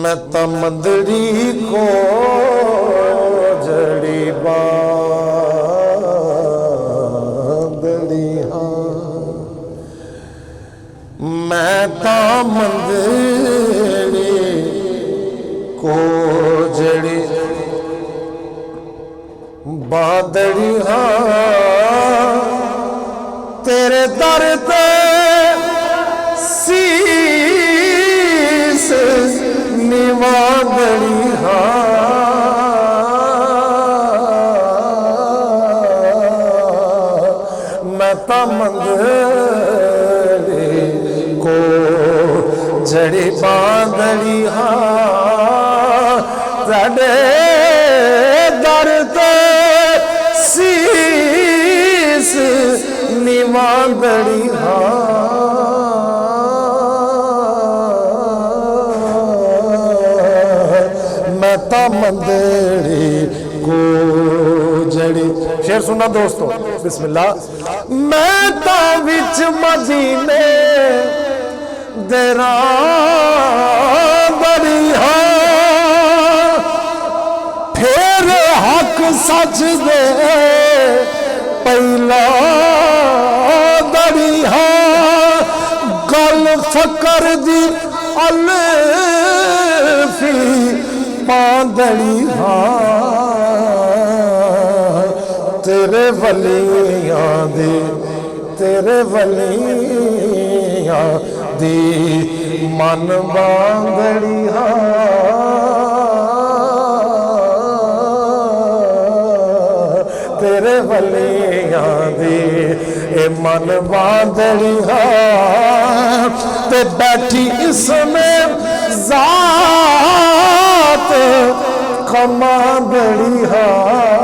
मैं तो मंदड़ी को जड़ी बादड़ी हाँ, मैं तो मंदड़ी को जड़ी बादड़ी हाँ, तेरे दर पे शीस निवादड़ी हाँ, मैं तो मंदड़ी को जड़ी बादड़ी हाँ, तेरे दर पे शीस निवादड़ी हाँ, मैं तो मंदड़ी को जड़ी। शेर सुना दोस्तों, बिस्मिल्लाह। मैं तो विच मदीने देरा बड़ी हाँ, फिर हक सच दे पहला दड़ी हाँ, गल फकर दी अल्फी पादड़ी हाँ, तेरे वलियां दी मन बांदड़ी हाँ, तेरे वलियां दी मन बांदड़ी हाँ, ते बैठी इसमें जात कमांदड़ी हाँ,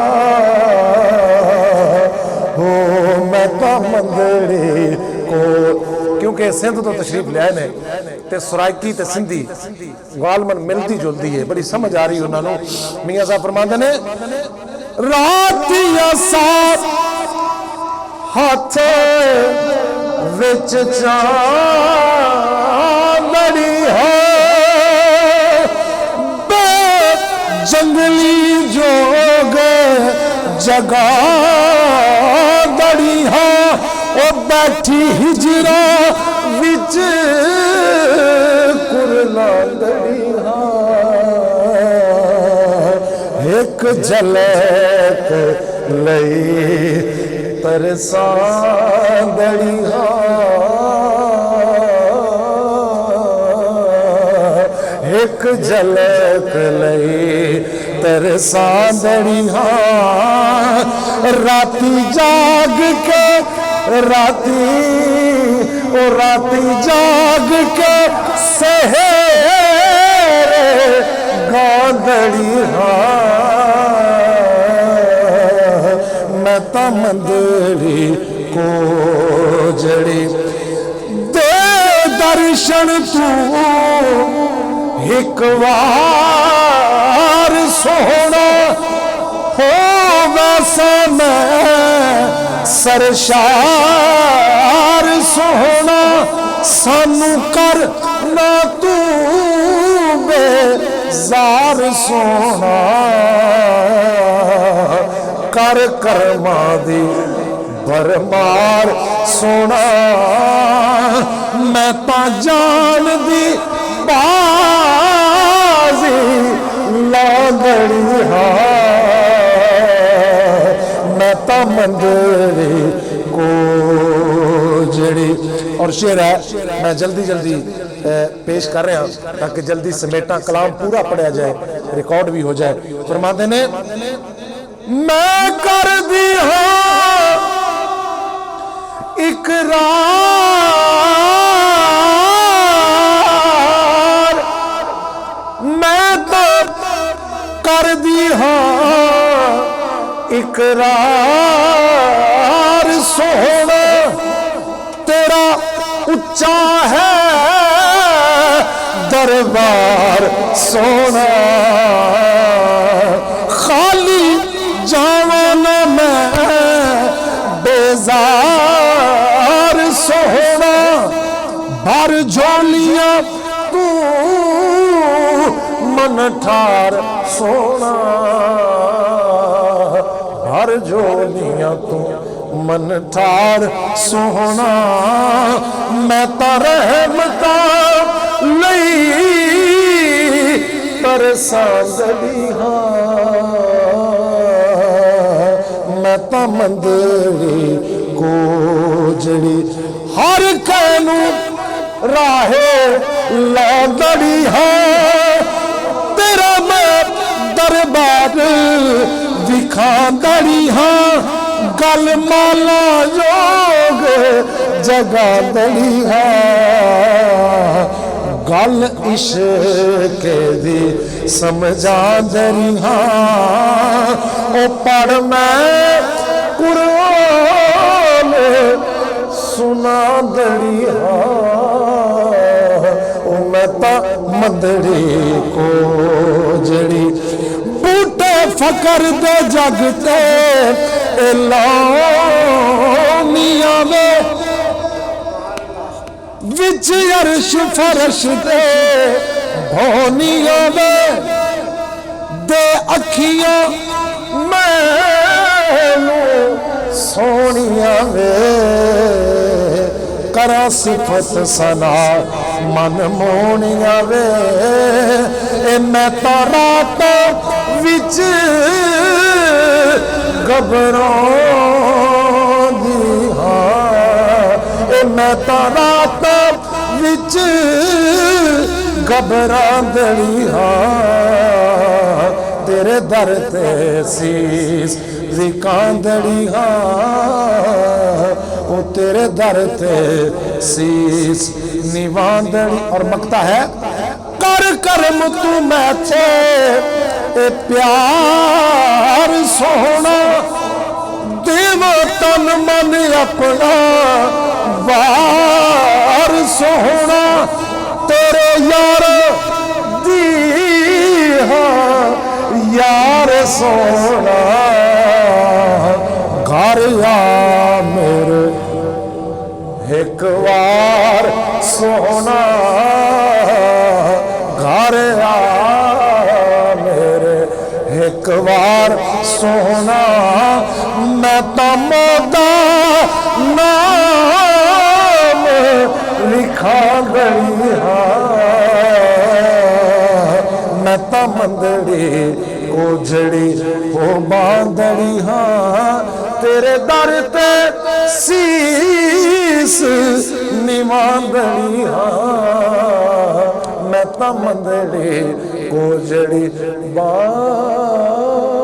हो मैं तो मंदड़ी को, क्योंकि सिंध तो तशरीफ लिया ने ते सराइकी ते सिंधी गालमन मिलती जुलती है, बड़ी समझ आ रही उन्होंने। मियां साहब फरमाते ने रातिया साथ हाथ विच चांदड़ी है, बे जंगली जोग जगा दड़ी है, ओ बैठी हिजरा विच कुरला दड़ी है, एक झलक लई तरसांदड़ी हाँ, एक झलक लई तरसांदड़ी हाँ, राती जाग के राती जाग के सहेरे गांदड़ी हाँ, मैं तो मंदड़ी को जड़ी दे दर्शन तू एक बार सोना हो, वैसा मैं सरशार सोना, सानू कर ना तू बेजार सोना, कर कर्मा दी भरमार सोना, मैं तो जान दी बाजी लादड़ी हाँ, मैं तो मंदड़ी को जड़ी। और शेर है, मैं जल्दी जल्दी पेश कर रहा ताकि जल्दी समेटा, कलाम पूरा पढ़ा जाए, रिकॉर्ड भी हो जाए। फरमाते ने, मैं कर दी हाँ इकरार, मैं तो कर दी हाँ इकरार, सोहना तेरा उच्चा है दरबार सोना, खाली जावा ना मैं बेजार सोहना, भर झोलियां तू मन ठार सोना, भर झोलियां तू मन ठार सोहना, मैं तो रहमता लई तरसांदड़ी हाँ, मैं तो मंदरी गोजड़ी हर कैनू राहे लादड़ी हाँ, तेरा मैं दरबार दिखांदड़ी हाँ, गल माला जोग जगा दड़ी है, गल इश्क दी समझा दड़ी हाँ, ओ पढ़ मैं कुरान सुना दड़ी हाँ, ओ मैं ता मंदड़ी को जड़ी बूटे फकर दे जगते लानिया में विच अर्श फरश दे भोनिया में दे अखियां मैनू सोनिया में करा सिफत सना मन मोनिया वे, मैं तो रात विच घबरां दी हाँ, मैं तो रात विच घबरां दड़ी हाँ, तेरे दर ते सीस रिकांदड़ी हाँ, वो तेरे दर ते शीश निवांदड़ी। और मकता है, कर करम तू मैथे ए प्यार सोहना, देवा तन मन अपना वार सोहना, तेरे यार दी हाँ यार सोहना, घर आ मेरे एक बार सोहना, घर आ मेरे एक बार सोहना, मैं तो मोदा नाम लिखा गई हाँ, मैं तो मंदड़ी कोजड़ी वो बांधड़ी हाँ, तेरे दर ते शीस निवांदड़ी हाँ, मैं तो मंदड़ी कोजड़ी बांधड़ी।